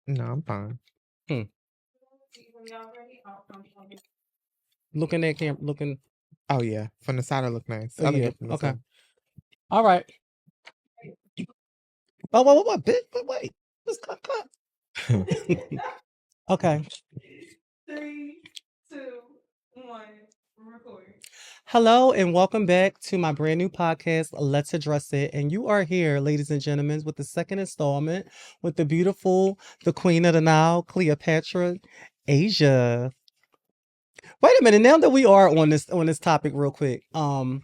No, I'm fine. Looking at camera, looking. Oh yeah, from the side I look nice. Oh, yeah. From the Okay. side. All right. Oh, what, bitch? Wait. Just cut. Okay. 3, 2, 1, record. Hello and welcome back to my brand new podcast, Let's Address It. And you are here, ladies and gentlemen, with the second installment with the beautiful, the queen of the Nile, Cleopatra, Asia. Wait a minute. Now that we are on this topic, real quick, who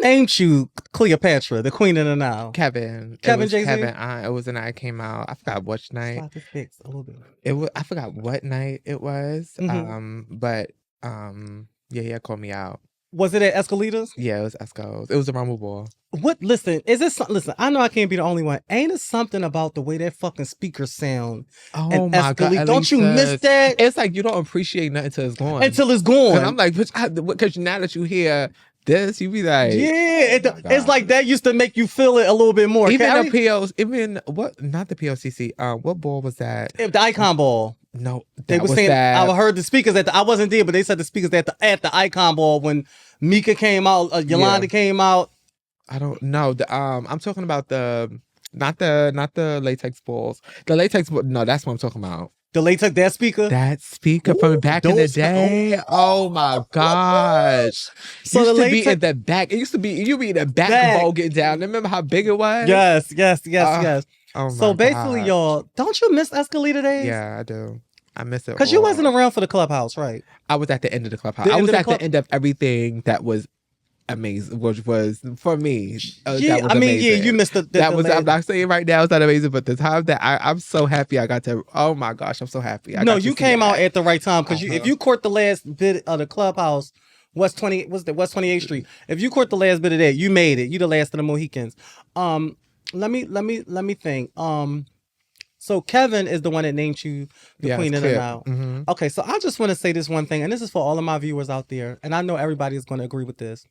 named you Cleopatra, the queen of the Nile? Kevin. Kevin Jay-Z? Kevin. It was the night I came out. I forgot which night. Slide this fix a little bit. I forgot what night it was. Mhm. Yeah, called me out. Was it at Escalitas? Yeah, it was Esco's. It was a Rumble Ball. What? Listen, listen, I know I can't be the only one. Ain't it something about the way that fucking speakers sound? Oh my God. Don't you miss that? It's like you don't appreciate nothing until it's gone. Until it's gone. And I'm like, because now that you hear this, you be like, yeah, it's like that used to make you feel it a little bit more. Even the POs, not the POCC. What ball was that? The Icon Ball. No, they were saying that. I heard the speakers I wasn't there, but they said the speakers at the Icon Ball when Mika came out, Yolanda came out. I don't know. I'm talking about not the latex balls. The latex ball. No, that's what I'm talking about. The latex, that speaker from back in the day. Oh my gosh! So used to be in the back. It used to be you be in the back bowl getting down. Remember how big it was? Yes. Oh so basically, y'all, don't you miss Escalator days? Yeah, I do. I miss it because you wasn't around for the clubhouse, right? I was at the end of the clubhouse. I was at the end of everything that was amazing, which was for me. You missed that was. I'm not saying right now it's not amazing, but the time that I'm so happy I got to. Oh my gosh, I'm so happy. You came out at the right time because if you caught the last bit of the clubhouse, West 28th Street. If you caught the last bit of that, you made it. You the last of the Mohicans. Let me think. So Kevin is the one that named you the queen of the Nile. Mm-hmm. Okay, so I just want to say this one thing, and this is for all of my viewers out there, and I know everybody is going to agree with this.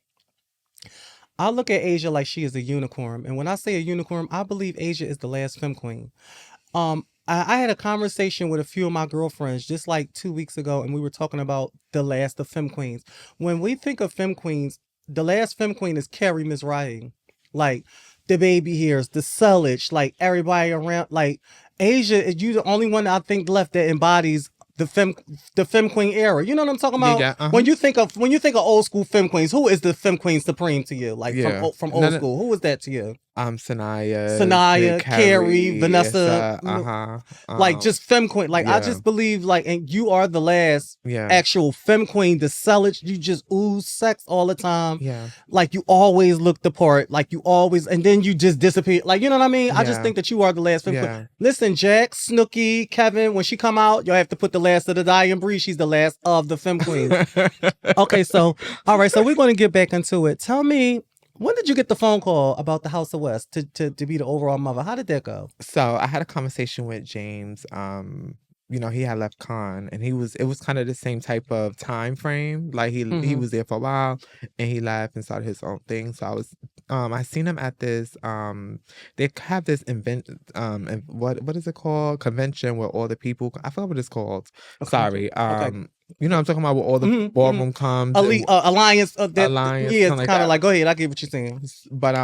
I look at Asia like she is a unicorn, and when I say a unicorn, I believe Asia is the last femme queen. I had a conversation with a few of my girlfriends just like 2 weeks ago, and we were talking about the last of femme queens. When we think of femme queens, the last femme queen is Carrie Miss Riding, like the baby hairs, the sellage, like everybody around, like Asia is you the only one I think left that embodies the femme queen era. You know what I'm talking about? Yeah, uh-huh. When you think of old school femme queens, who is the femme queen supreme to you? Like from old school, who is that to you? Sanaya, Carrie, Vanessa, like just femme queen. Like I just believe and you are the last actual femme queen, the sellage. You just ooze sex all the time. Yeah. Like you always look the part. Like you always, and then you just disappear. Like, you know what I mean? I just think that you are the last femme queen. Listen, Jack, Snooki, Kevin, when she come out, you'll have to put the last of the dying breed. She's the last of the femme queens. Okay, so all right, so we're going to get back into it. Tell me, when did you get the phone call about the House of West to be the overall mother? How did that go? So I had a conversation with James. He had left Con, and it was kind of the same type of time frame. Like he was there for a while, and he left and started his own thing. So I seen him at this. They have this what is it called? Convention where all the people. I forgot what it's called. Sorry. Okay. You know what I'm talking about, where all the ballroom comes. Alliance. Alliance. Yeah, it's kind of like, go ahead, I get what you're saying. But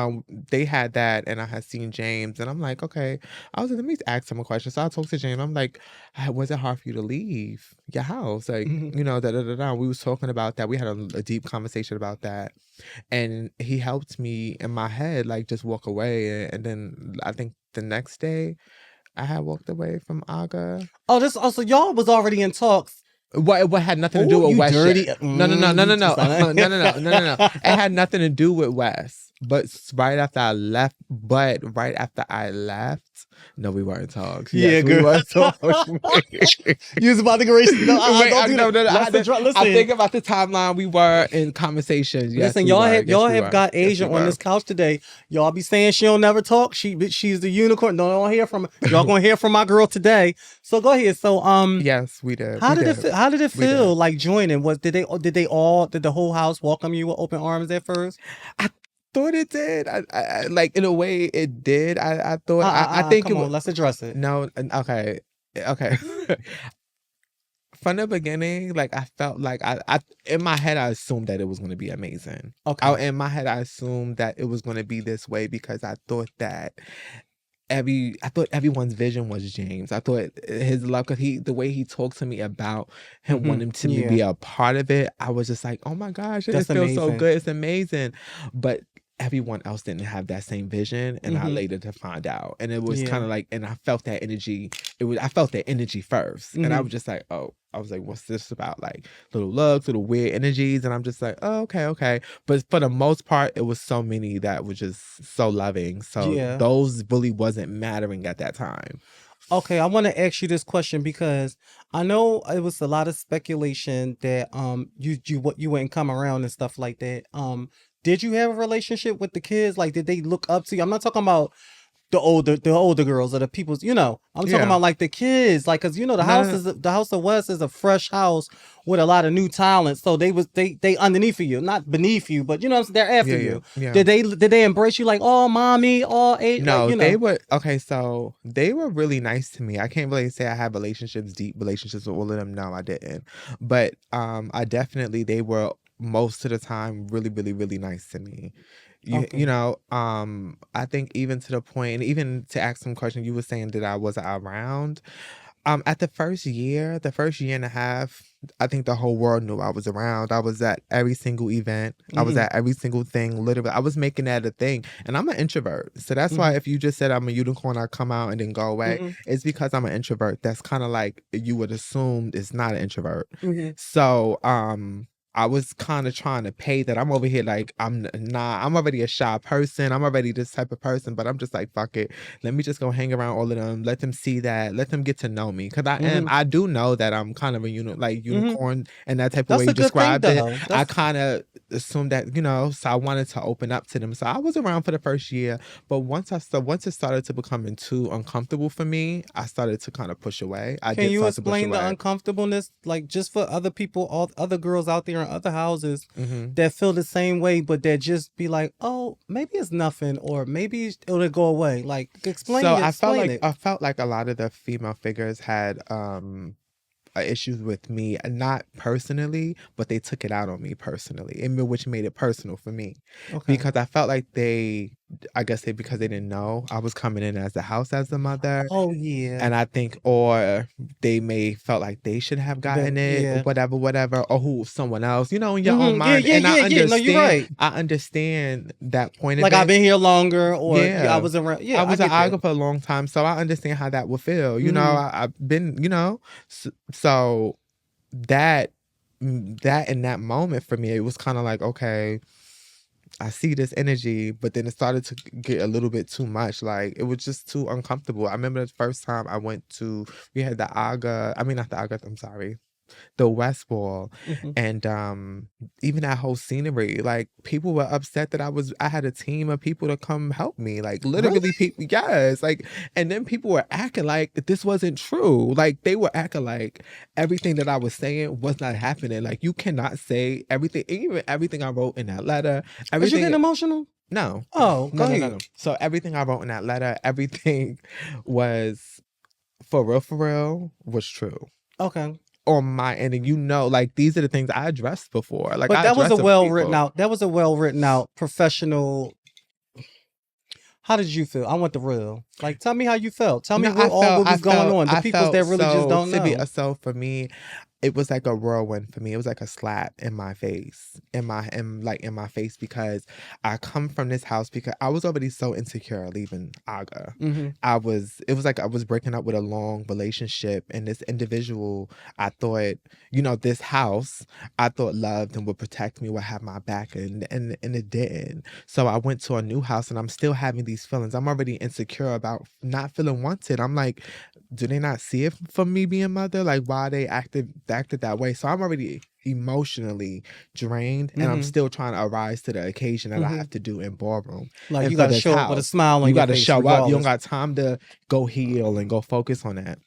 they had that, and I had seen James, and I'm like, okay. I was like, let me ask him a question. So I talked to James. I'm like, was it hard for you to leave your house? Like, We was talking about that. We had a deep conversation about that. And he helped me in my head, like, just walk away. And then I think the next day, I had walked away from Aga. Oh, this also, y'all was already in talks. What had nothing to do with West? Dirty. No. It had nothing to do with West. But right after I left, no, we weren't talks. Yeah, girl. We weren't talks. You was about to go race. No. I'm thinking about the timeline. We were in conversations. Yes, listen, y'all have got Asia on this couch today. Y'all be saying she don't never talk. She's the unicorn. No, don't hear from her. Y'all gonna hear from my girl today. So go ahead. So yes, we did. How did it feel like joining? Did the whole house welcome you with open arms at first? thought it did. Like in a way it did. I thought I think it Come was on, let's address it. no. Okay, okay. From the beginning, like I felt like I in my head I assumed that it was going to be amazing. Okay. In my head I assumed that it was going to be this way because I thought that I thought everyone's vision was James. I thought his love, because the way he talked to me about him wanting to me Yeah, be a part of it, I was just like, oh my gosh, it that's feels so amazing. good. It's amazing. But everyone else didn't have that same vision, and I later to find out. And it was kind Yeah. of like, and I felt that energy. I felt that energy first. And I was just like, oh, I was like, what's this about? Like little looks, little weird energies. And I'm just like, oh, okay, okay. But for the most part, it was so many that was just so loving. So Yeah. those really wasn't mattering at that time. Okay, I want to ask you this question because I know it was a lot of speculation that you wouldn't come around and stuff like that. Did you have a relationship with the kids? Like, did they look up to you? I'm not talking about the older girls or the people's, I'm talking Yeah. about like the kids, like, cause the house of West is a fresh house with a lot of new talent. So they underneath of you, not beneath you, but what I'm saying, they're after you. Yeah. Did they embrace you like, oh mommy, oh eight, like, No, they were okay. So they were really nice to me. I can't really say I have deep relationships with all of them. No, I didn't. But I definitely they were most of the time really, really, really nice to me. Okay. I think even to the point, and even to ask some question, you were saying that I wasn't around. At the first year and a half, I think the whole world knew I was around. I was at every single event. I was at every single thing. Literally, I was making that a thing. And I'm an introvert. So that's why if you just said I'm a unicorn, I come out and then go away. It's because I'm an introvert. That's kind of like you would assume is not an introvert. So, I was kind of trying to pay that. I'm over here like I'm already a shy person. I'm already this type of person, but I'm just like, fuck it. Let me just go hang around all of them. Let them see that. Let them get to know me. Cause I do know that I'm kind of a unicorn and that type of That's way a you good thing described it. though. I kind of assumed that, so I wanted to open up to them. So I was around for the first year, but once it started to becoming too uncomfortable for me, I started to kind of push away. Can you explain the uncomfortableness, like just for other people, all other girls out there in other houses that feel the same way, but that just be like, oh, maybe it's nothing, or maybe it'll go away. Like, explain So it. I felt like a lot of the female figures had issues with me, not personally, but they took it out on me personally, and which made it personal for me. Okay. Because I felt like because they didn't know I was coming in as the mother. Oh yeah. And I think, or they may felt like they should have gotten it, or whatever, or someone else, in your own mind. Yeah. No, you're right. I understand that point of like it. I've been here longer, or Yeah. I was around. Yeah, I was an an Aga for a long time, so I understand how that would feel. I've been, so that in that moment for me, it was kind of like, okay, I see this energy, but then it started to get a little bit too much. Like, it was just too uncomfortable. I remember the first time we had the West Wall, and even that whole scenery, like people were upset that I had a team of people to come help me, like literally people, yes, like, and then people were acting like this wasn't true, like they were acting like everything that I was saying was not happening. Like, you cannot say everything, even everything I wrote in that letter. Was you getting emotional? No. Oh, no. So everything I wrote in that letter, everything was for real was true. Okay. On my end, and like, these are the things I addressed before. Like, but that was a well written out. That was a well written out professional. How did you feel? I want the real. Like, tell me how you felt. Tell me what was going on. The people that really just don't know. So for me, it was like a whirlwind for me. It was like a slap in my face, in my face, because I come from this house because I was already so insecure leaving Aga. It was like I was breaking up with a long relationship, and this individual, I thought, this house, I thought loved and would protect me, would have my back, and it didn't. So I went to a new house, and I'm still having these feelings. I'm already insecure about not feeling wanted. I'm like, do they not see it from me being mother? Like, why they acted that way? So I'm already emotionally drained, and I'm still trying to arise to the occasion that I have to do in Ballroom. Like, you gotta show up with a smile on your face. You gotta show up. You don't got time to go heal and go focus on that.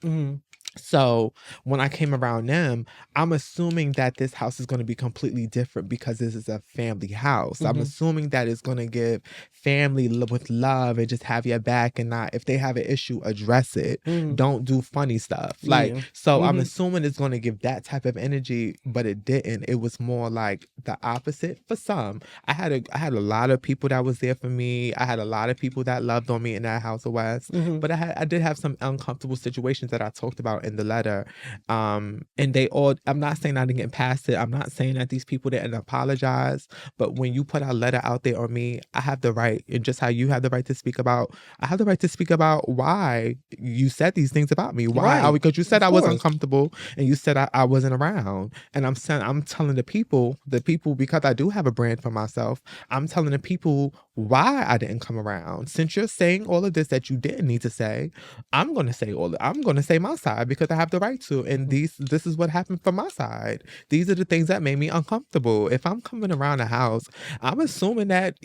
So when I came around them, I'm assuming that this house is going to be completely different because this is a family house. I'm assuming that it's going to give family with love and just have your back, and not, if they have an issue, address it. Don't do funny stuff. Like, Yeah. so I'm assuming it's going to give that type of energy, but it didn't. It was more like the opposite for some. I had a lot of people that was there for me. I had a lot of people that loved on me in that house of West. But I did have some uncomfortable situations that I talked about in the letter. And they all, I'm not saying I didn't get past it. I'm not saying that these people didn't apologize. But when you put a letter out there on me, I have the right, and just how you have the right to speak about, I have the right to speak about why you said these things about me. Why? Right. Because you said Of I was course. uncomfortable, and you said I wasn't around. And I'm telling the people, because I do have a brand for myself, I'm telling the people why I didn't come around. Since you're saying all of this that you didn't need to say, I'm going to say my side because I have the right to. And this is what happened from my side. These are the things that made me uncomfortable. If I'm coming around a house, I'm assuming that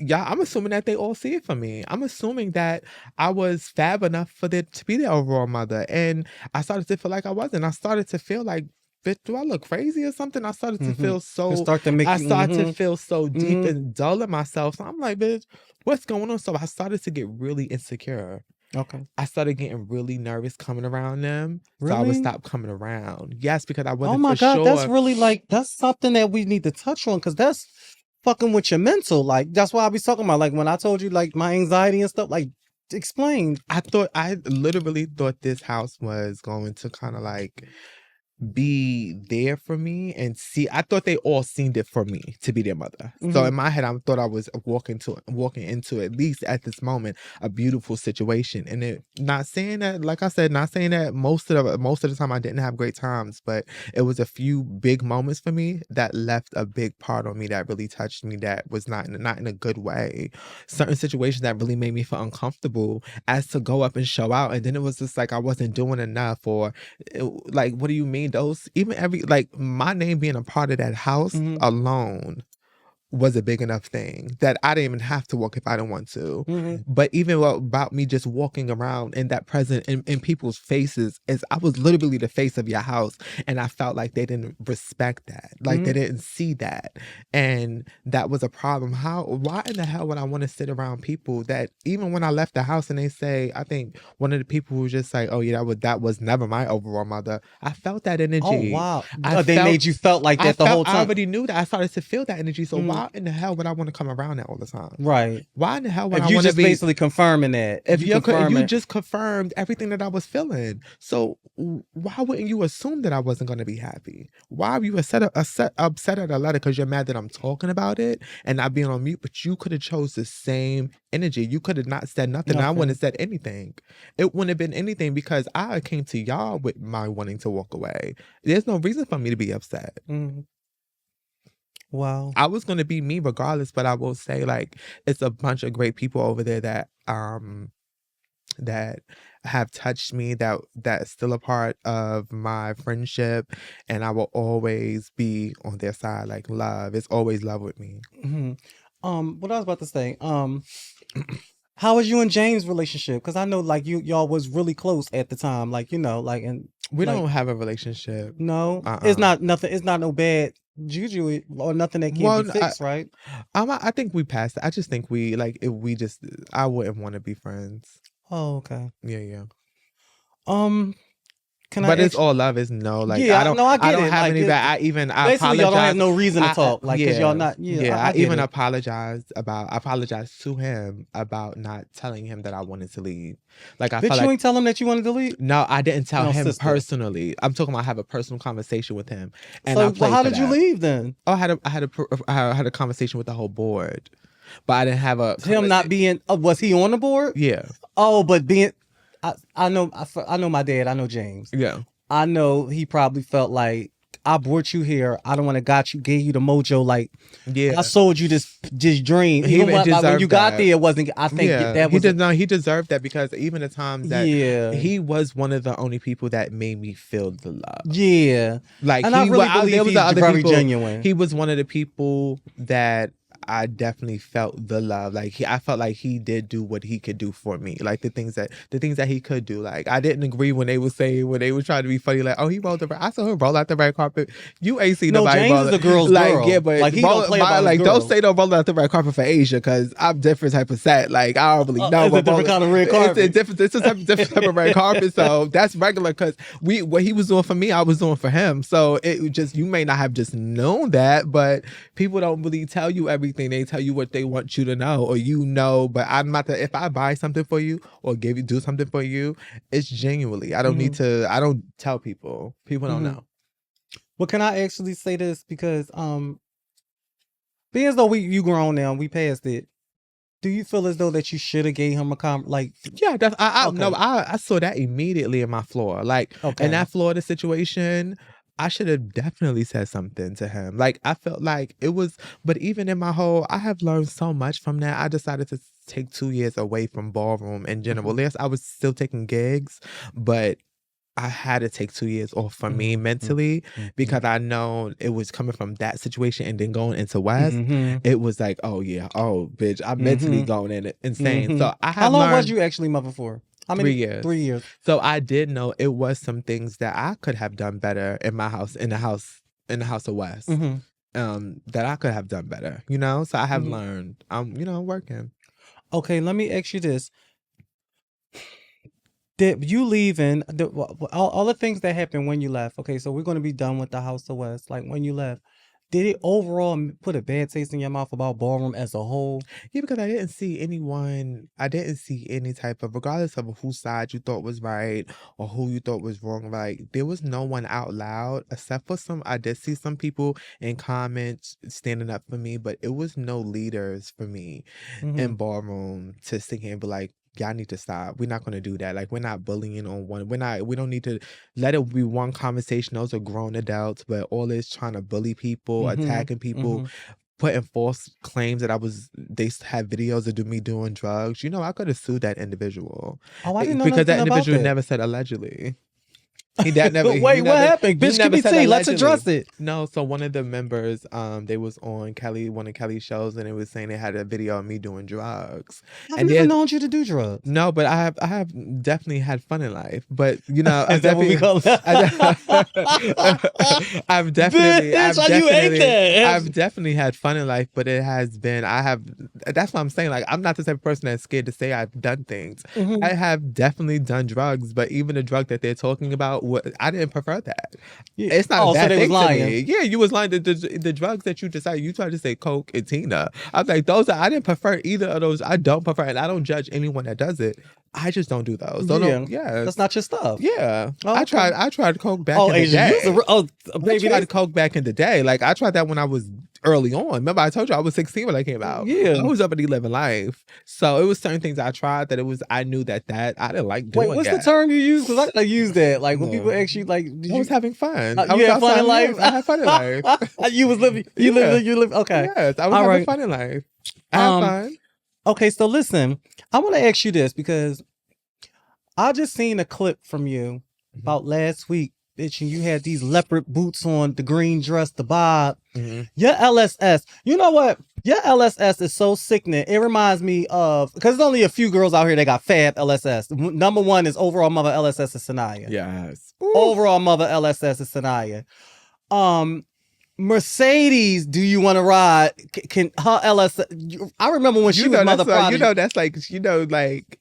they all see it for me. I'm assuming that I was fab enough for them to be their overall mother. And I started to feel like I wasn't. I started to feel like, bitch, do I look crazy or something? I started to feel so, to feel so deep and dull in myself. So I'm like, bitch, what's going on? So I started to get really insecure. Okay. I started getting really nervous coming around them. Really? So I would stop coming around. Yes, because I wasn't Oh my for God, sure. that's really like, that's something that we need to touch on, because that's fucking with your mental. Like, that's why I be talking about, like, when I told you, like, my anxiety and stuff, like, explain. I literally thought this house was going to kind of like be there for me and see. I thought they all seen it for me to be their mother. So in my head, I thought I was walking into, at least at this moment, a beautiful situation. And it, not saying that, like I said, not saying that most of the time I didn't have great times, but it was a few big moments for me that left a big part on me that really touched me, that was not in a good way. Certain situations that really made me feel uncomfortable as to go up and show out, and then it was just like I wasn't doing enough, or like, what do you mean? Those, even like my name being a part of that house alone was a big enough thing that I didn't even have to walk if I didn't want to. But even about me just walking around in that present in people's faces, is I was literally the face of your house, and I felt like they didn't respect that, like they didn't see that, and that was a problem. Why in the hell would I want to sit around people that, even when I left the house and they say, I think one of the people was just like, oh yeah, that was never my overall mother, I felt that energy. Oh wow. They made you felt like that the whole time. I already knew that. I started to feel that energy. So why in the hell would I want to come around that all the time? Right. Why in the hell would if I you want to just be basically confirming that? If you just confirmed everything that I was feeling. So why wouldn't you assume that I wasn't going to be happy? Why are you upset at a letter because you're mad that I'm talking about it and not being on mute? But you could have chose the same energy. You could have not said nothing. I wouldn't have said anything. It wouldn't have been anything because I came to y'all with my wanting to walk away. There's no reason for me to be upset. Wow. I was going to be me regardless, but I will say, like, it's a bunch of great people over there that have touched me, that's still a part of my friendship, and I will always be on their side. Like, love, it's always love with me. What I was about to say, how was you and James' relationship? Because I know, like, y'all was really close at the time, like, you know, like, and we like, don't have a relationship. No, it's not nothing. It's not no bad juju or nothing that can't be fixed, right? I think we passed it. I just think we, like, if we just, I wouldn't want to be friends. Oh, okay. Yeah. But it's all love, is no, like, yeah, I don't have like, any bad. I basically apologize. Y'all don't have no reason to talk, like, because y'all not. I even apologized to him about not telling him that I wanted to leave. Like, I felt like, you ain't tell him that you wanted to leave. No, I didn't tell him personally. I'm talking about, I have a personal conversation with him, and so how did you leave then? Oh, I had a conversation with the whole board, but I didn't have a him not being. Was he on the board? Yeah. Oh, but being. I know my dad. I know James. Yeah. I know he probably felt like, I brought you here. I don't want to gave you the mojo. Like, yeah, I sold you this dream. Even when you got there, it wasn't. I think that was. He deserved that, because even the times that he was one of the only people that made me feel the love. Yeah, like, and I really believe he was very genuine. He was one of the people that I definitely felt the love. Like I felt like he did do what he could do for me. Like the things that he could do. Like I didn't agree when they were trying to be funny, like, oh, he rolled the I saw him roll out the red carpet. You ain't seen No, nobody James roll is it. a girl's Like, girl. yeah, but like he don't play about his like, girl. don't say no rolling out the red carpet for Asia, because I'm different type of set. Like I don't really know. It's a different kind of red carpet. It's a different type of red carpet. So that's regular, because what he was doing for me, I was doing for him. So it just, you may not have just known that, but people don't really tell you everything. They tell you what they want you to know, or but I'm not if I buy something for you or do something for you, it's genuinely. I don't need to, I don't tell people. People don't know. Well, can I actually say this? Because being as though you grown now, we passed it. Do you feel as though that you should have gave him a like? Yeah, I saw that immediately in my floor. Like in that Florida situation, I should have definitely said something to him. Like I felt like it was, but even in my I have learned so much from that. I decided to take 2 years away from ballroom in general. Yes, I was still taking gigs, but I had to take 2 years off for me mentally, because I know it was coming from that situation, and then going into West, it was like, oh yeah, oh bitch, I'm mentally going in it insane. So I have How long was you actually mother for? How many? 3 years. 3 years. So I did know it was some things that I could have done better in my house, in the house of West, that I could have done better, you know? So I have learned, I'm working. Okay, let me ask you this. Did you leaving, all the things that happened when you left, okay, so we're going to be done with the House of West. Like when you left, did it overall put a bad taste in your mouth about Ballroom as a whole? Yeah, because I didn't see any type of, regardless of whose side you thought was right or who you thought was wrong, like there was no one out loud, except for I did see some people in comments standing up for me, but it was no leaders for me in Ballroom to sit here and be like, y'all need to stop. We're not going to do that. Like, we're not bullying on one. We don't need to let it be one conversation. Those are grown adults, but all this trying to bully people, attacking people, putting false claims that they had videos of me doing drugs. You know, I could have sued that individual. Oh, I didn't know because that nothing about individual that. Never said allegedly. Never. Wait, what happened? Bitch, give me tea. Let's address it. No, so one of the members, they was on one of Kelly's shows, and it was saying they had a video of me doing drugs. I've never known you to do drugs. No, but I have definitely had fun in life. But you know, Is that what we call that? I've definitely, that? I've definitely had fun in life. But it has been, that's what I'm saying. Like, I'm not the type of person that's scared to say I've done things. I have definitely done drugs, but even the drug that they're talking about, I didn't prefer that. Yeah. It's not a bad thing to me. Yeah, you was lying. The drugs that you decided, you tried to say Coke and Tina. I was like, I didn't prefer either of those. I don't prefer, and I don't judge anyone that does it. I just don't do those. That's not your stuff. Yeah, I tried Coke back in the day. Baby, I tried Coke back in the day. Like I tried that when I was early on. Remember, I told you I was 16 when I came out. Yeah, I was already living life. So it was certain things I tried that I knew that I didn't like doing. Wait, what's the term you use? Because I use that. Like when people actually like, I was having fun. You had fun in life. I had fun in life. You was living. You live. Okay. Yes, I was having fun in life. I had fun. Okay, so listen, I want to ask you this because I just seen a clip from you about last week, bitch, and you had these leopard boots on, the green dress, the bob. Your LSS, you know what? Your LSS is so sickening. It reminds me of, because there's only a few girls out here that got fab LSS. Number one is overall mother LSS is Sanaya. Yes. Ooh. Overall mother LSS is Sanaya. Mercedes, do you want to ride? Can her LSS? I remember when she was mother prodigy. That's like, like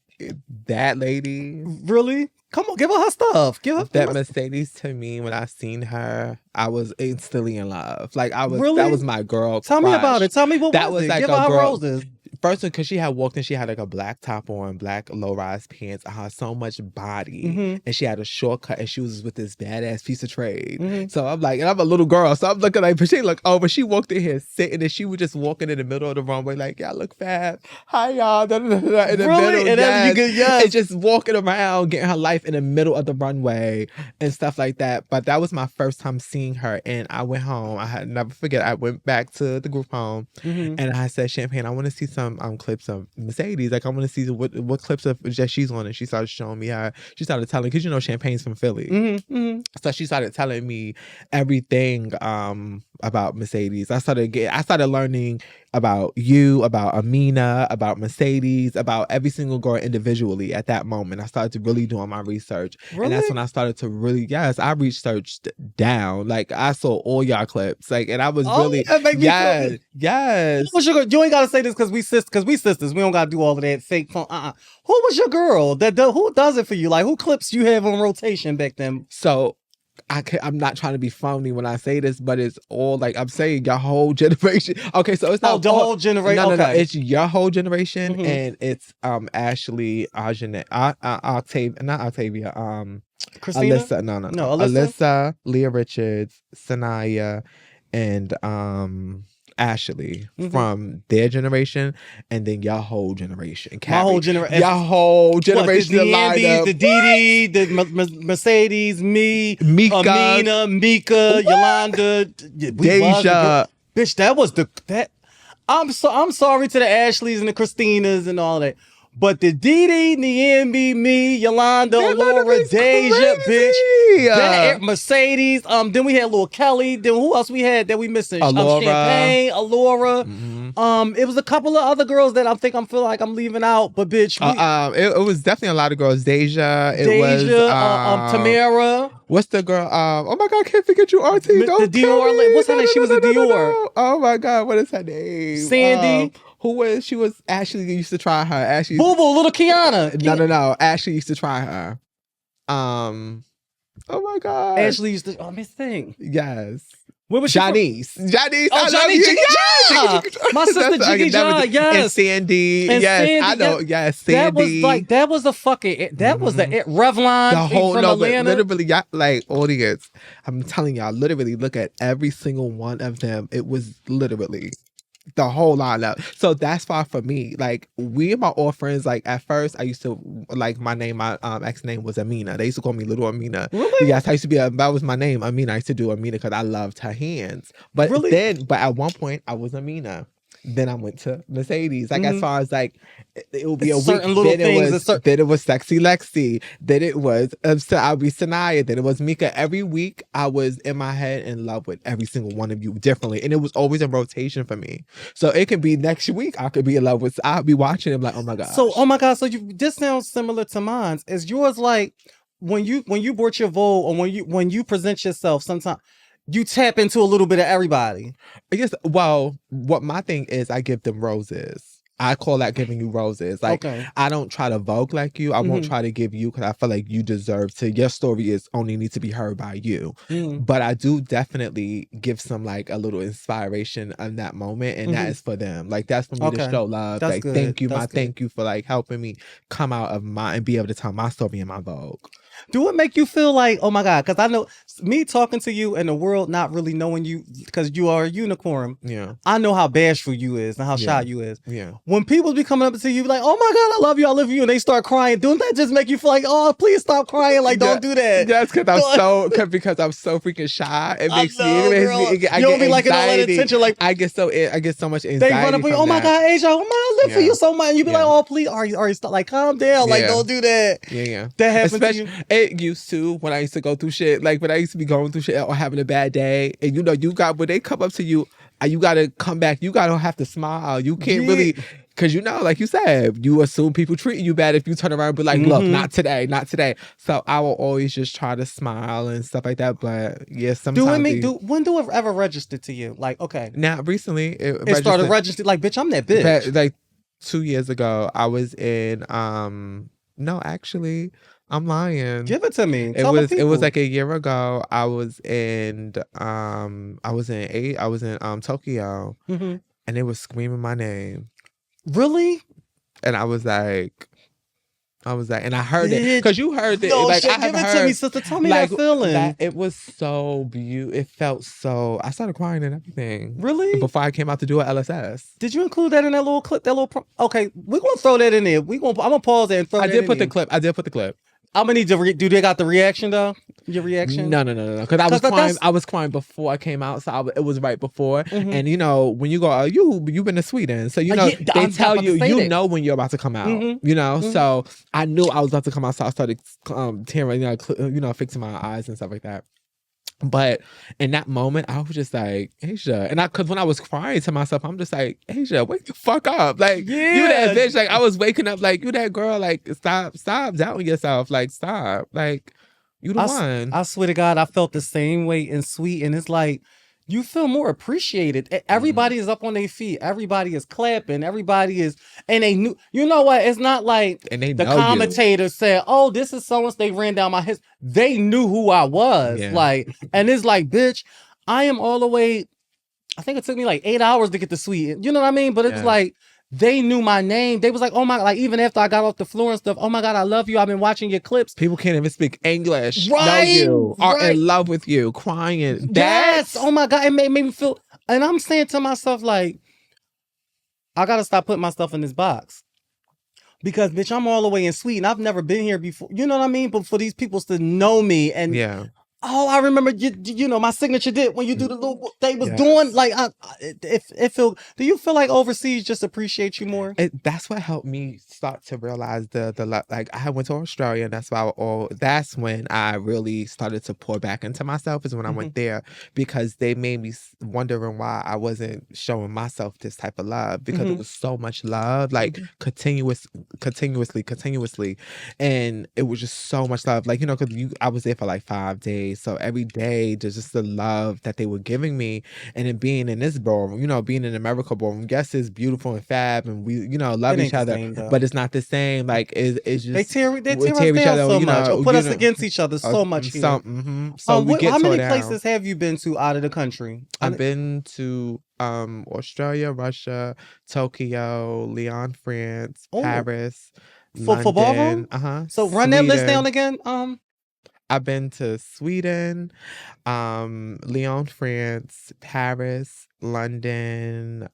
that lady. Really? Come on, give her stuff. Give her that Mercedes. To me, when I seen her, I was instantly in love. Like I was. Really? That was my girl. Tell me about it. Tell me what that was it. like. Give a her girl. Roses. First, because she had walked in, she had like a black top on, black low-rise pants. I had so much body, and she had a shortcut, and she was with this badass piece of trade. So I'm like, and I'm a little girl, so I'm looking like, but she look over. She walked in here sitting, and she was just walking in the middle of the runway, like, y'all look fab. Hi y'all, in the middle, and just walking around, getting her life in the middle of the runway and stuff like that. But that was my first time seeing her, and I went home. I had never forget. I went back to the group home, and I said, Champagne, I want to see some clips of Mercedes. Like I want to see what clips of that she's on. And she started showing me how she started telling, because Champagne's from Philly. So she started telling me everything Mercedes. I started learning about you, about Amina, about Mercedes, about every single girl individually at that moment. I started to really doing my research. Really? And that's when I started to really, yes, I researched down. Like I saw all y'all clips. Like, and I was really, yes, yes. You ain't gotta say this because we sisters. We don't gotta do all of that fake fun. Who was your girl? Who does it for you? Like who clips you have on rotation back then? So I'm not trying to be phony when I say this, but it's all like I'm saying your whole generation. Okay, so it's not the whole generation. No, okay. It's your whole generation, and it's Ashley, Octavia, not Octavia, Christina? Alyssa, no, Alyssa, Leah Richards, Sanaya, and Ashley from their generation, and then your whole generation. My whole generation. Your whole generation. The Andy, the Dee Dee, the Mercedes, me, Mika, Amina, Mika, Yolanda, Deja. Bitch, that was that. I'm sorry to the Ashleys and the Christinas and all that. But the Dee Dee, Niambi, me, Yolanda, Laura, Deja, bitch, Mercedes. Then we had Lil Kelly. Then who else we had that we missing? Champagne, Alora. It was a couple of other girls that I feel like I'm leaving out. But bitch, it was definitely a lot of girls. Deja, Tamara. What's the girl? Oh my God, I can't forget you, Auntie. The Dior. What's her name? She was a Dior. Oh my God, what is her name? Sandy. Who was she? Was Ashley used to try her? Ashley. Boo Boo, little Kiana. No. Ashley used to try her. Oh my God. Ashley used to. Oh, Miss Thing. Yes. Where was Shyness? Janice. Oh, Janice. Yeah. My sister Jiggy John. Yes. And Sandy. And yes. Sandy, I know. Yes. Sandy. That was the fucking. That was the Revlon. The whole from Atlanta. Literally, y'all, like audience. I'm telling y'all, literally look at every single one of them. It was literally the whole lineup. So that's why for me, like we and my all friends, like at first I used to like my ex name was Amina. They used to call me Little Amina. Really? Yes, I used to be that was my name, Amina. I used to do Amina because I loved her hands. But but at one point I was Amina. Then I went to Mercedes. Like as far as like it would be a certain week. little Then things. Then it was Sexy Lexi. Then it was I'll be Sanaya. Then it was Mika. Every week I was in my head in love with every single one of you differently, and it was always in rotation for me. So it could be next week I could be in love with. I'll be watching him like, oh my God. So this sounds similar to mine. Is yours like when you brought your Vogue or when you present yourself sometimes? You tap into a little bit of everybody. I guess, well, what my thing is, I give them roses. I call that giving you roses. Like, I don't try to Vogue like you. I won't try to give you because I feel like you deserve to. Your story is only need to be heard by you. But I do definitely give some like a little inspiration in that moment, and that is for them. Like that's for me to show love. That's like good. thank you, thank you for like helping me come out of and be able to tell my story in my Vogue. Do it make you feel like, oh my God, because I know me talking to you and the world not really knowing you because you are a unicorn. Yeah. I know how bashful you is and how shy you is. Yeah. When people be coming up to you like, oh my God, I love you, I live you, and they start crying, don't that just make you feel like, oh, please stop crying? Like, don't do that. That's because I'm so freaking shy. It makes me you don't be liking all that attention. Like I get so much anxiety. They run up and oh my God, Asia, oh my, I live for you so much. And you be like, oh please, are you stop, like calm down, like don't do that. Yeah. That happens to you. It used to when I used to go through shit, like when I used to be going through shit or having a bad day, and you know, when they come up to you, you gotta come back. You gotta have to smile. You can't really, because you know, like you said, you assume people treat you bad if you turn around and be like, look, not today, not today. So I will always just try to smile and stuff like that. But yeah, sometimes when do it ever register to you? Like, okay, now recently it started registering. Like, bitch, I'm that bitch. Like 2 years ago, I was in no, actually, I'm lying. Give it to me. It was like a year ago. I was in Tokyo, and they were screaming my name. Really? And I was like, and I heard it because you heard it. No, like shit, I have give it heard, to me, sister. Tell me like, that feeling. It was so beautiful. It felt so. I started crying and everything. Really? Before I came out to do a LSS. Did you include that in that little clip? Okay, we're gonna throw that in there. I'm gonna pause that and throw. I did put the clip. I'm gonna need to do they got the reaction though? Your reaction? No. Because I was crying. I was crying before I came out, so it was right before. And you know, when you go, you've been to Sweden, so you know they tell you, you know when you're about to come out. You know, so I knew I was about to come out, so I started tearing, fixing my eyes and stuff like that. But in that moment, I was just like, Asia. And because when I was crying to myself, I'm just like, Asia, wake the fuck up. Like, you that bitch. Like, I was waking up like, you that girl. Like, stop doubting yourself. Like, stop. Like, you the one. I swear to God, I felt the same way in Sweet. And it's like, you feel more appreciated. Everybody is up on their feet. Everybody is clapping. Everybody is, and they knew, you know what? It's not like And they the know commentator said, oh, this is someone they ran down my history. They knew who I was. Yeah. Like, and it's like, bitch, I am all the way, I think it took me like 8 hours to get to Sweet. You know what I mean? But it's like, they knew my name. They was like, oh my, like even after I got off the floor and stuff, oh my God, I love you. I've been watching your clips. People can't even speak English. Right, know you. Are right. in love with you. Crying. Yes. Oh my God. It made me feel, and I'm saying to myself, like, I gotta stop putting myself in this box. Because bitch, I'm all the way in Sweet and I've never been here before. You know what I mean? But for these people to know me and oh, I remember you know my signature did when you do the little they was doing like it feel. Do you feel like overseas just appreciate you more? That's what helped me start to realize the like I went to Australia and that's when I really started to pour back into myself is when I went there because they made me wondering why I wasn't showing myself this type of love because it was so much love like continuously and it was just so much love like you know because I was there for like 5 days. So every day, there's just the love that they were giving me. And then being in this ballroom, you know, being in America ballroom, yes, it's beautiful and fab and we, you know, love each other. But it's not the same. Like, it's just... They tear each other so much. Or put us against each other so much here. So how many places have you been to out of the country? I've been to Australia, Russia, Tokyo, Lyon, France, Paris, London. For ballroom? So run that list down again. I've been to Sweden, Lyon, France, Paris, London,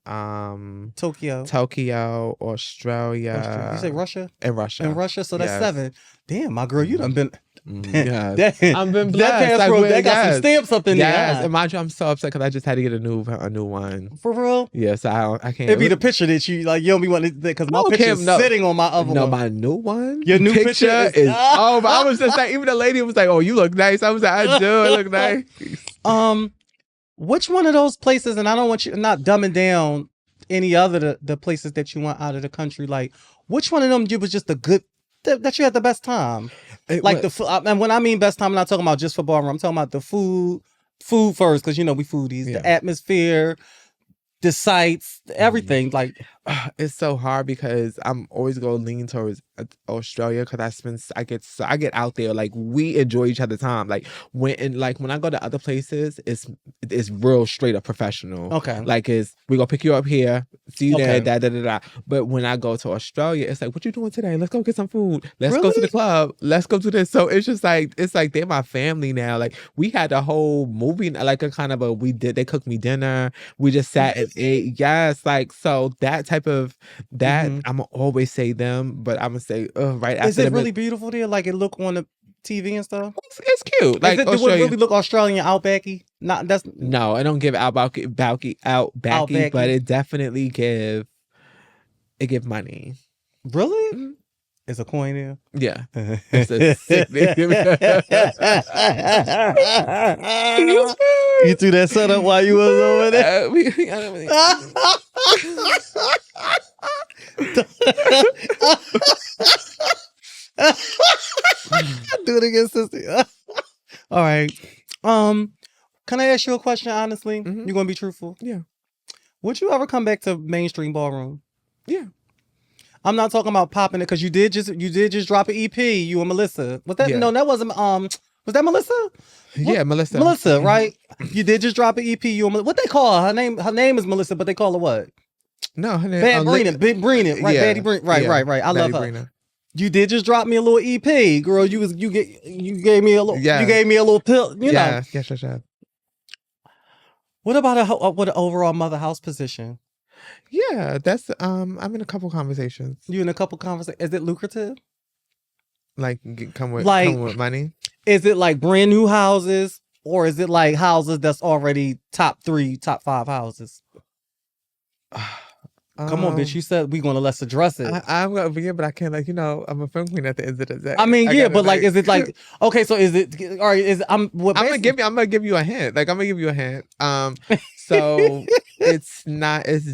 Tokyo, Australia. You say Russia? And Russia. So that's 7. Damn, my girl, you done been... Yes. I've been blessed. That passport, that got some stamps up in there. Yes, and mind you, I'm so upset because I just had to get a new one. For real? Yes, I can't. It'd be the picture that you like. You don't be wanting because my picture's sitting on my other one. No, my new one. Your new picture is. Oh, but I was just like, even the lady was like, "Oh, you look nice." I was like, "I do. I look nice." Which one of those places? And I don't want you not dumbing down any other the places that you went out of the country. Like, which one of them you was just a good that you had the best time? Like and when I mean best time, I'm not talking about just for ballroom. I'm talking about the food first, because you know we foodies. The atmosphere, the sights, everything. Like it's so hard because I'm always gonna lean towards Australia because I get out there. Like we enjoy each other's time. Like when I go to other places, it's real straight up professional. Okay. Like we gonna pick you up here, see you there, da. But when I go to Australia, it's like, what you doing today? Let's go get some food. Let's go to the club. Let's go do this. So it's just like they're my family now. Like we had the whole movie, like a kind of they cooked me dinner. We just sat and ate. Yes, like so that type of that I'm gonna always say them, but I'm gonna say right after. Is it really beautiful there? Like it look on the TV and stuff? It's cute. Like does it really look Australian outbacky? No, I don't give outbacky, but it definitely give money. Really? It's a coin there? Yeah. It's a sick You threw that setup while you was over there? Do it again, sister. All right. Can I ask you a question honestly? You gonna be truthful? Yeah. Would you ever come back to mainstream ballroom? Yeah. I'm not talking about popping it because you did just drop an EP. You and Melissa. Was that no? That wasn't. Was that Melissa? Yeah, Melissa. Melissa, right? You did just drop an EP. You and Melissa. What they call her? Her name is Melissa, but they call her what? No, her name. Big Brina, right? Yeah. Baddie Brina, right. I love her. Brina. You did just drop me a little EP, girl. You gave me a little. Yeah. You gave me a little pill. You know. Yeah. What about an overall mother house position? Yeah, that's I'm in a couple conversations. You in a couple conversations? Is it lucrative? Like come with money? Is it like brand new houses, or is it like houses that's already top 3, top 5 houses? Come on, bitch. Um, You said we gonna let's address it. I'm gonna be, but I can't, like, I'm a film queen at the end of the day. I mean, I yeah, gotta, but like, is it like okay? So is it all right? Is I'm what I'm gonna give you a hint. Like, I'm gonna give you a hint. So it's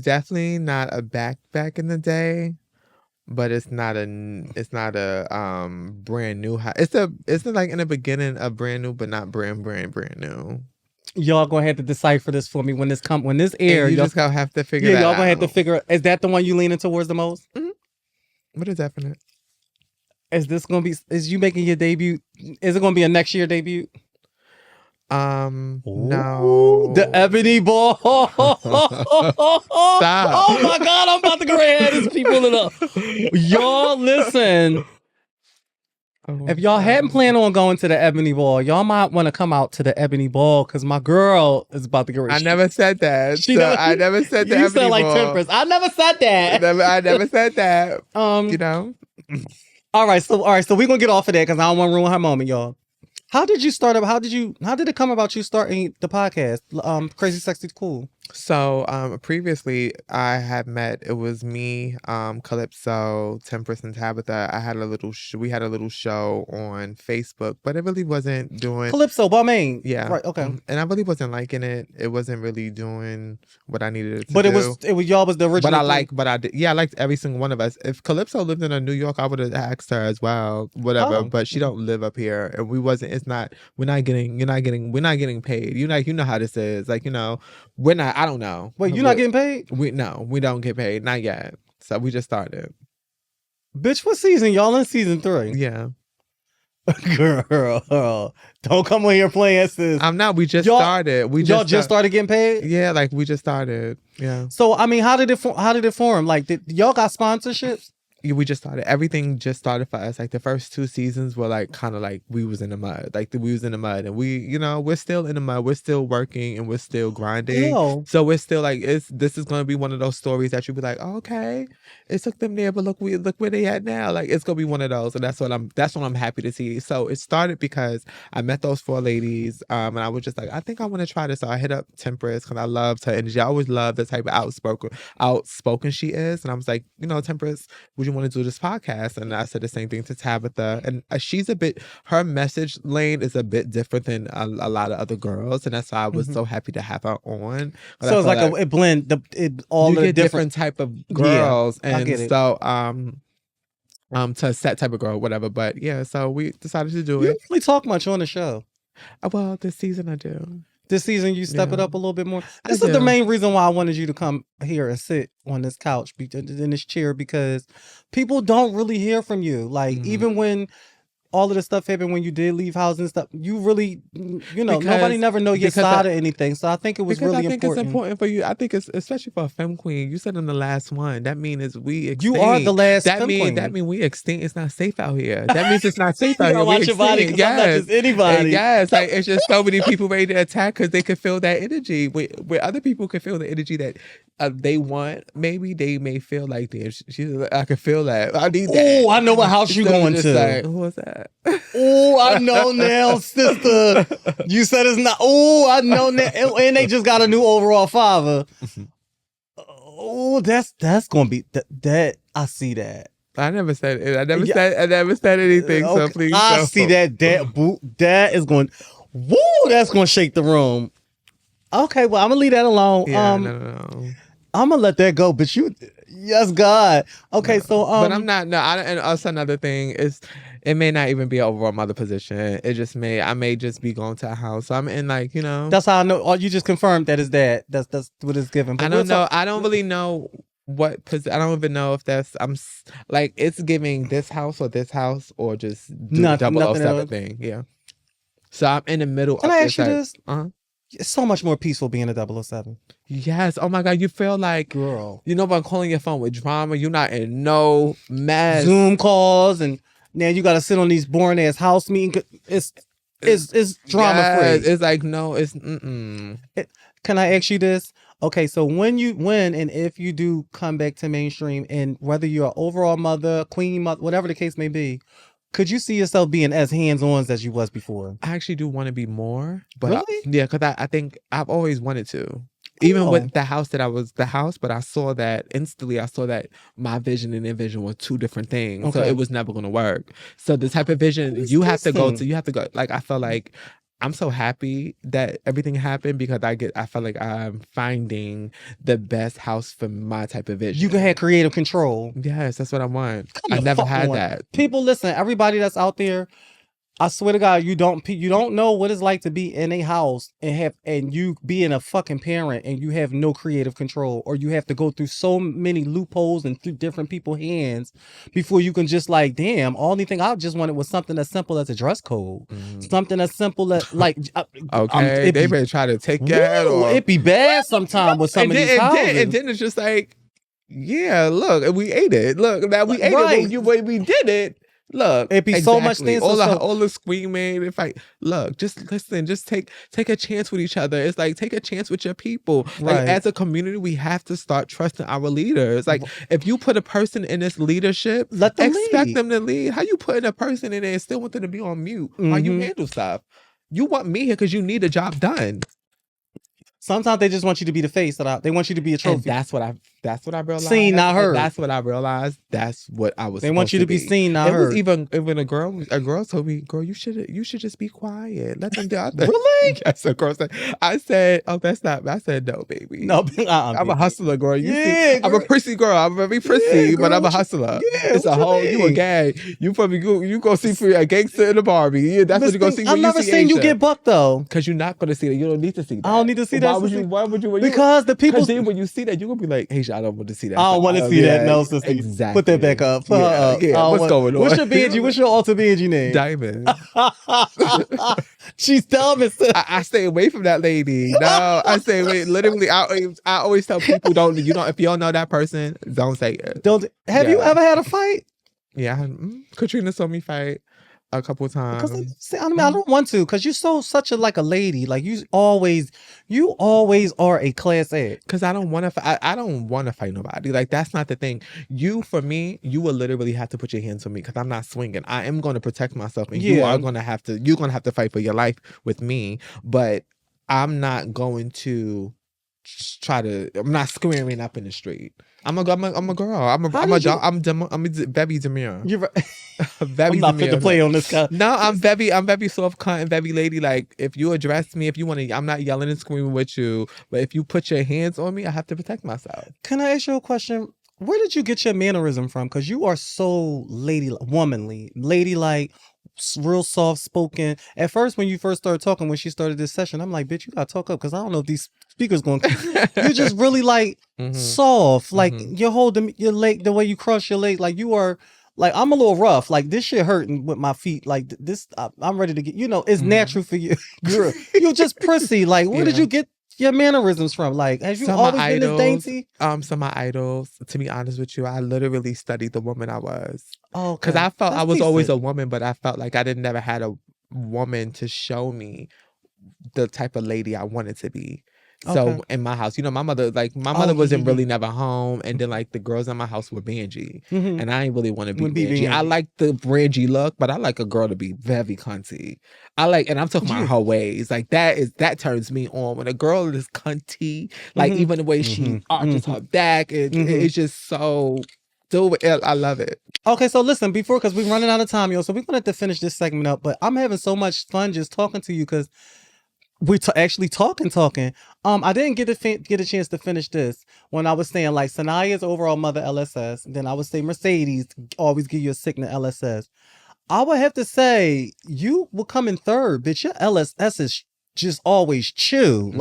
definitely not a back in the day, but it's not a brand new house. It's like in the beginning a brand new, but not brand new. Y'all gonna have to decipher this for me when this air. And you Y'all, just gonna have to figure that y'all out. gonna have to figure. Is that the one you leaning towards the most? Mhm. What is definite? Is this gonna be? Is you making your debut? Is it gonna be a next year debut? No. The Ebony Ball. Stop. Oh my God, I'm about to go ahead. There's people in the. Y'all listen. If y'all hadn't planned on going to the Ebony Ball, y'all might want to come out to the Ebony Ball because my girl is about to get ready. I never said that. I never said that. You sound like Temperance. I never said that. I never said that. All right, so we're gonna get off of that because I don't want to ruin her moment, y'all. How did you start up? How did it come about you starting the podcast? Crazy Sexy Cool. So previously I had met, it was me, Calypso, Temperance, and Tabitha. We had a little show on Facebook, but it really wasn't doing Calypso, Balmain. Yeah. Right, okay. And I really wasn't liking it. It wasn't really doing what I needed it to but do. It was y'all was the original. I liked every single one of us. If Calypso lived in New York, I would have asked her as well, whatever. Oh. But she don't live up here, and we're not getting paid. You know how this is. Like, we're not. I don't know. Wait, you're not getting paid? We don't get paid, not yet. So we just started. Bitch, what season? Y'all in season 3? Yeah. Girl, don't come on here playing sis. I'm not. We just started. Y'all just started getting paid? Yeah, like we just started. Yeah. So I mean, how did it form? Like, did y'all got sponsorships? We just started. Everything just started for us. Like the first 2 seasons were like kind of like we was in the mud. We was in the mud, and we're still in the mud. We're still working and we're still grinding. Ew. So we're still like this is gonna be one of those stories that you be like, oh, okay, it took them there, but look where they at now. Like it's gonna be one of those, and that's what I'm happy to see. So it started because I met those 4 ladies, and I was just like, I think I want to try this. So I hit up Temperance because I loved her energy. I always loved the type of outspoken she is, and I was like, Temperance, would you want to do this podcast? And I said the same thing to Tabitha, and her message lane is a bit different than a lot of other girls, and that's why I was so happy to have her on. So it's like it blend all the different type of girls, yeah, and I get it. So to set type of girl, whatever. But yeah, so we decided to do You it. don't really talk much on the show. Well, this season I do. This season you step it up a little bit more. This I is the do. main reason why I wanted you to come here and sit on this couch in this chair, because people don't really hear from you. Like even when all of the stuff happened when you did leave house and stuff, you really, nobody never know your side or anything. So I think it was really important. It's important for you. I think it's especially for a femme queen. You said in the last one. That means we extinct. You are the last femme queen. That mean we extinct. It's not safe out here. That means it's not safe out here. Watch your body, because I'm not just anybody. Yes, like it's just so many people ready to attack because they could feel that energy. Where other people could feel the energy that they want. Maybe they may feel like this. I can feel that. I need that. Oh, I know what house you going to. Like, who was that? Oh, I know now, sister. You said it's not. Oh, I know now. And they just got a new overall father. Oh, that's gonna be that. I see that. I never said it. I never said anything. Okay. So please. I see that. That is going. Woo! That's gonna shake the room. Okay, well, I'm gonna leave that alone. Yeah, no. I'm gonna let that go. But yes, God. Okay, no. so but I'm not. No, and also another thing is, it may not even be an overall mother position. I may just be going to a house. So I'm in That's how I know. Or you just confirmed that is that. That's what it's given. But I don't know. I don't really know what. I don't even know if it's giving this house or just double 007 thing. Yeah. So I'm in the middle. Can I ask you this? It's so much more peaceful being a 007. Yes. Oh my God. You feel like, girl, but calling your phone with drama. You're not in no mess. Zoom calls, and now you got to sit on these boring ass house meetings. It's drama free. It's like, no, it's Can I ask you this? Okay, so when and if you do come back to mainstream, and whether you're an overall mother, queen mother, whatever the case may be, could you see yourself being as hands-on as you was before? I actually do want to be more, but really? because I think I've always wanted to. Even Oh, with the house that I was the house, but I saw that instantly. I saw that my vision and their vision were two different things. So okay. it was never gonna work. So the type of vision What is you have this to go thing? to, you have to go. Like I felt like I'm so happy that everything happened because I felt like I'm finding the best house for my type of You can vision. have creative control. Yes, that's what I want. Come I the never fuck had on. that. People, listen, everybody that's out there, I swear to God, you don't know what it's like to be in a house and you being a fucking parent and you have no creative control, or you have to go through so many loopholes and through different people's hands before you can just like, damn, only thing I just wanted was something as simple as a dress code, something as simple as like, Okay, it they be better try to take that or it be bad sometime with some and of these and houses, then it's just like, yeah, look, we ate it. Look, now we ate it right? when we did it. Look, It be so much exactly. things. So All the screaming. If I look, just listen, just take a chance with each other. It's like take a chance with your people. Like right. as a community, we have to start trusting our leaders. Like if you put a person in this leadership, Let them expect lead. them to lead. How you putting a person in there and still want them to be on mute while you handle stuff? You want me here because you need the job done. Sometimes they just want you to be the face they want you to be a trophy. And that's what I realized. Seen, not heard. That's what I realized. That's what I was. They want you to be seen, not It heard. was even a girl told me, "Girl, you should just be quiet. Let them do it." Really? Yes, of course. I said, "Oh, that's not." I said, "No, baby. No, I'm a hustler, girl. You yeah, see, I'm a prissy girl. I'm very prissy, but I'm a hustler. Yeah, it's a whole you a gang. You probably go see for a gangster in a Barbie. Yeah, that's what you're gonna see. I've never seen you get bucked though. Because you're not gonna see that. You don't need to see that. I don't need to see that. Why would you? Because the people. Because then when you see that, you're gonna be like, "Hey, I don't want to see that. I don't want to see that. No, sister. Exactly. Put that back up. Yeah. What's going on? What's your Benji? What's your alter Benji name? Diamond. She's dumb as I stay away from that lady. No, I stay away. Literally, I always tell people if you don't know that person, don't say it. Have you ever had a fight? Yeah, Katrina saw me fight a couple times. I mean, I don't want to, because you're such a lady. Like you always are a class act. Because I don't want to. I don't want to fight nobody. Like that's not the thing. For me, you will literally have to put your hands on me because I'm not swinging. I am going to protect myself, and you are going to have to. You're going to have to fight for your life with me. But I'm not going to I'm not screaming up in the street. I'm a girl. I'm very demure. You're right. Very I'm not fit to play on this guy. No, I'm very soft cunt and very lady. Like if you address me, if you want to, I'm not yelling and screaming with you. But if you put your hands on me, I have to protect myself. Can I ask you a question? Where did you get your mannerism from? Because you are so womanly, ladylike, real soft spoken. At first, when you first started talking, when she started this session, I'm like, bitch, you gotta talk up because I don't know if these speakers going. You're just really soft, like your whole your leg, the way you cross your leg, like you are. Like I'm a little rough. Like this shit hurting with my feet. Like this, I'm ready to get. It's natural for you. You're just prissy. Like where did you get your mannerisms from? Like have you always been this dainty? Some of my idols. To be honest with you, I literally studied the woman I was. Oh, because I felt I was always a woman, but I felt like I never had a woman to show me the type of lady I wanted to be. So in my house, my mother, wasn't really never home. And then the girls in my house were Benji. And I ain't really want to be Benji. I like the Benji look, but I like a girl to be very cunty. And I'm talking about her ways. Like that turns me on. When a girl is cunty, even the way she arches her back, it's just so I love it. Okay, so listen, because we're running out of time, yo. So we're gonna have to finish this segment up. But I'm having so much fun just talking to you because we're actually talking. I didn't get a chance to finish this when I was saying Sanaya's overall mother LSS. Then I would say Mercedes always give you a signet LSS. I would have to say you will come in third, bitch. Your LSS is just always chill.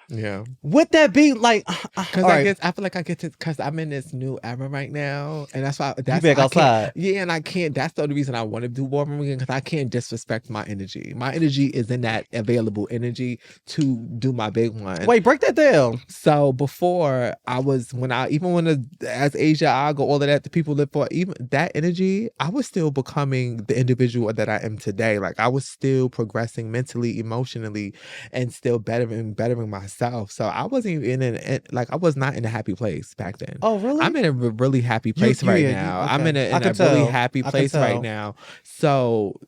Yeah. Would that be because I feel like I get to because I'm in this new era right now, and that's why you back outside. Yeah, and I can't. That's the only reason I want to do Ballroom again because I can't disrespect my energy. My energy is in that available energy to do my big one. Wait, break that down. So before as Asia, I go all of that. The people live for even that energy. I was still becoming the individual that I am today. Like I was still progressing mentally, emotionally, and still bettering myself. So I wasn't even I was not in a happy place back then. Oh, really? I'm in a really happy place right now. I'm in a really happy place right now. So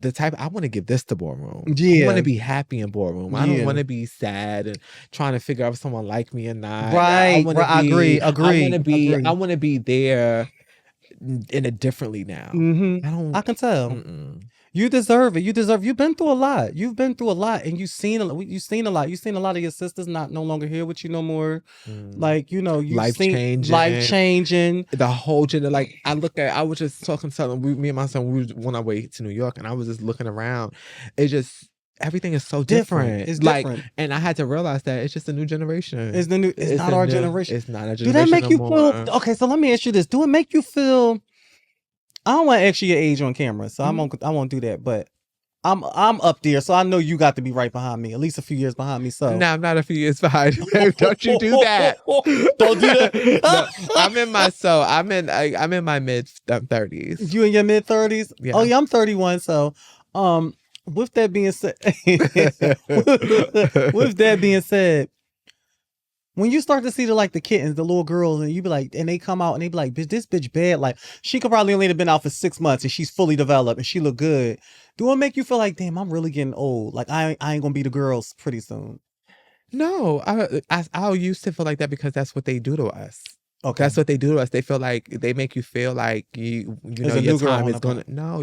the type I want to give this to Ballroom. I Yeah. want to be happy in Ballroom. I don't want to be sad and trying to figure out if someone like me or not. Right. I agree. I want to be there in it differently now. I can tell. You deserve it. You've been through a lot. You've been through a lot, and you've seen a lot. You've seen a lot of your sisters no longer here with you no more. Like, you know, life changing. The whole gender. Like, I was just talking to me and my son. We were on our way to New York, and I was just looking around. It just everything is so different. It's like, different. And I had to realize that it's just a new generation. It's not our generation. It's not a generation. Do that make you feel? Okay, so let me ask you this: do it make you feel? I don't want to ask you your age on camera, so I won't do that. But I'm up there, so I know you got to be right behind me, at least a few years behind me. So no, I'm not a few years behind you. Don't you do that? Don't do that. No, I'm in my mid 30s. You in your mid 30s? Yeah. Oh yeah, I'm 31. So with that being said, when you start to see the kittens, the little girls, and you be like, and they come out and they be like, bitch, this bitch bad. Like, she could probably only have been out for 6 months and she's fully developed and she look good. Do it make you feel like, damn, I'm really getting old? Like, I ain't gonna be the girls pretty soon. No, I used to feel like that because that's what they do to us. Okay. That's what they do to us. They feel like they make you feel like you know your time is gonna. No,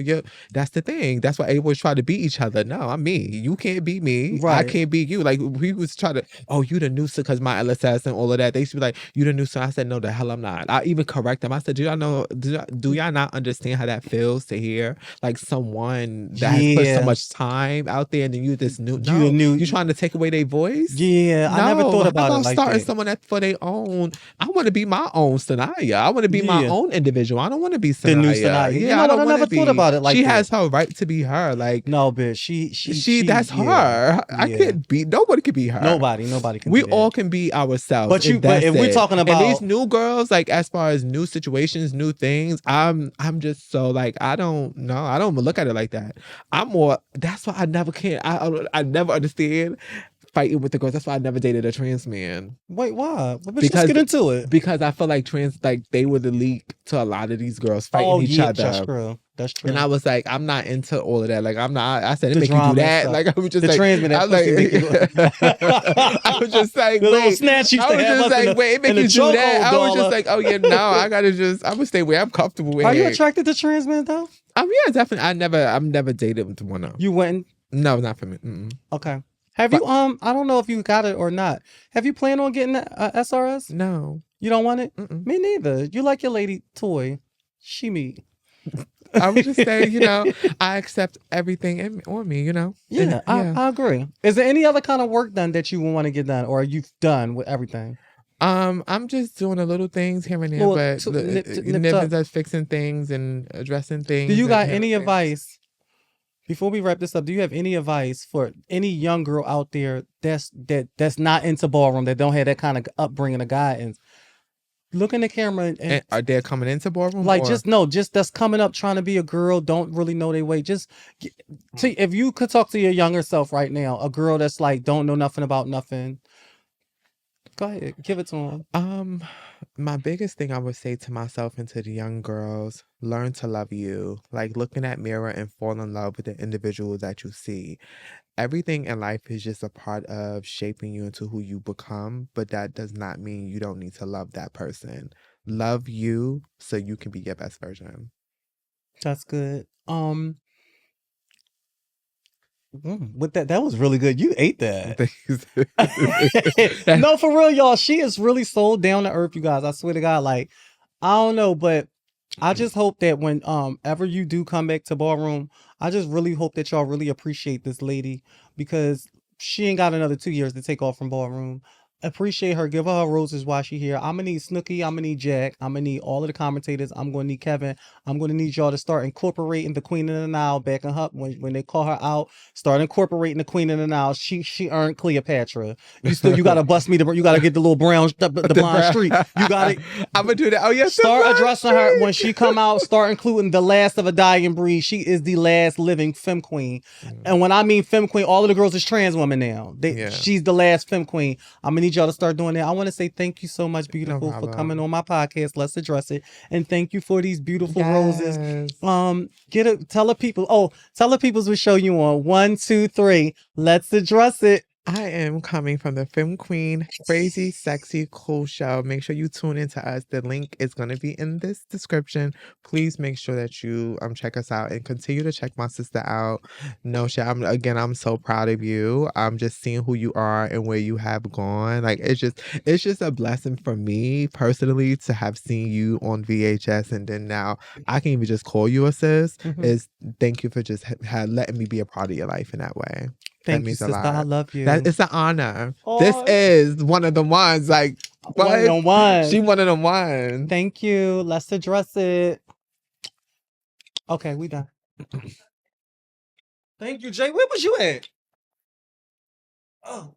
that's the thing. That's why everyone's try to beat each other. No, I'm me. You can't beat me. Right. I can't beat you. Like we was trying to. Oh, you the new because my LSS and all of that. They used to be like, you the new. So I said, no, the hell I'm not. I even correct them. I said, do y'all know? Do y'all not understand how that feels to hear like someone that has put so much time out there and then you this new. No, you trying to take away their voice? Yeah, no, I never thought about it like starting that. someone that for their own. I want to be my own Sanaya. I want to be my own individual. I don't want to be Sanaya. The new Sanaya. Yeah, I never thought about it like she that. has her right to be her. Like no, bitch. She that's her. I can't be. Nobody can be her. Nobody can. We all can be ourselves. But if we're talking about and these new girls, like as far as new situations, new things, I'm just so like I don't know. I don't look at it like that. I'm more. That's why I never can. I never understand fighting with the girls. That's why I never dated a trans man. Wait, why? Well, let's get into it. Because I feel like they were the lead to a lot of these girls fighting each other. That's true. And I was like, I'm not into all of that. Like, I'm not. I said, it make you do that. Stuff. Like, I was just the like, trans man. I was just like, the little snatch used to have us wait, it make you do that. I was just like, oh yeah, no, I would stay where I'm comfortable with. Are you attracted to trans men though? Yeah, definitely. I've never dated with one of them. You wouldn't? No, not for me. Okay. Have you I don't know if you got it or not. Have you planned on getting SRS? No. You don't want it? Me neither. You like your lady toy. She me. I would just say, I accept everything on me, Yeah, I agree. Is there any other kind of work done that you want to get done, or are you done with everything? I'm just doing the little things here and there, but Nippins are fixing things and addressing things. Do you got any advice? Before we wrap this up, do you have any advice for any young girl out there that's not into ballroom, that don't have that kind of upbringing or guidance? Look in the camera and are they coming into ballroom? Like just that's coming up trying to be a girl, don't really know their way. Just see if you could talk to your younger self right now, a girl that's like don't know nothing about nothing. Go ahead, give it to them. My biggest thing I would say to myself and to the young girls, learn to love you. Like look in that mirror and fall in love with the individual that you see. Everything in life is just a part of shaping you into who you become, but that does not mean you don't need to love that person. Love you so you can be your best version. That's good. With that was really good. You ate that. No, for real, y'all. She is really so down to earth, you guys. I swear to God. Like, I don't know, but I just hope that when ever you do come back to ballroom, I just really hope that y'all really appreciate this lady, because she ain't got another 2 years to take off from ballroom. Appreciate her. Give her roses while she here. I'm gonna need Snooki. I'm gonna need Jack. I'm gonna need all of the commentators. I'm gonna need Kevin. I'm gonna need y'all to start incorporating the Queen of the Nile back in her when they call her out. Start incorporating the Queen of the Nile. She earned Cleopatra. You gotta bust me. You gotta get the little brown the blonde streak. You gotta. I'm gonna do that. Oh yes. Start addressing her when she come out. Start including the last of a dying breed. She is the last living femme queen. And when I mean femme queen, all of the girls is trans women now. She's the last femme queen. I'm gonna need y'all to start doing that. I want to say thank you so much, No beautiful, for coming problem. on my podcast. Let's address it. And thank you for these beautiful roses. Yes. Tell the people. Oh, tell the peoples we show you on 1, 2, 3. Let's address it. I am coming from the Femme Queen Crazy Sexy Cool Show. Make sure you tune into us. The link is going to be in this description. Please make sure that you check us out and continue to check my sister out. No shit. I'm so proud of you. I'm just seeing who you are and where you have gone. Like it's just a blessing for me personally to have seen you on VHS, and then now I can even just call you a sis. Is thank you for just letting me be a part of your life in that way. Thank That you, means a sister. I lot. love you. That it's an honor. Oh, This is one of the ones. Like one of what? them ones. She one of the ones. Thank you. Let's address it. Okay, we done. Thank you, Jay. Where was you at? Oh.